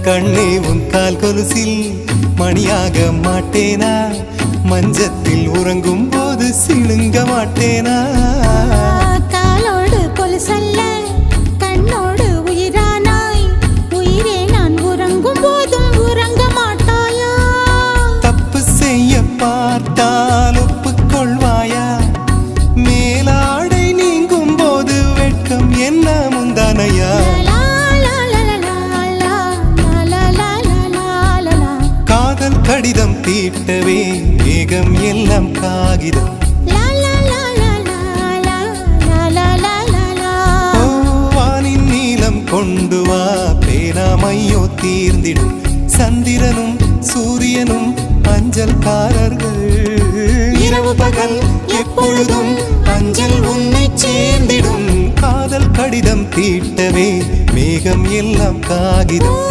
கண்ணே உன் கால் கொலுசில் மணியாக மாட்டேனா, மஞ்சத்தில் உறங்கும் போது சிணுங்க மாட்டேனா. காலோடு கொலுசல்ல கண்ணோடு உயிரானாய், உயிரே நான் உறங்கும் போதும் உறங்க மாட்டாயா. தப்பு செய்ய பார்த்தால் ஒப்புக்கொள்வாயா, மேலாடை நீங்கும் போது வெட்கம் என்ன முந்தானையா. காதல் கடிதம் தீட்டவே மேகம் எல்லாம் காகிதம், வானின் நீளம் கொண்டு வா பேராமையோ தீர்ந்திடும். சந்திரனும் சூரியனும் அஞ்சல்காரர்கள், இரவு பகல் எப்பொழுதும் அஞ்சல் உன்னை சேர்ந்திடும். காதல் கடிதம் தீட்டவே மேகம் எல்லாம் காகிதம்.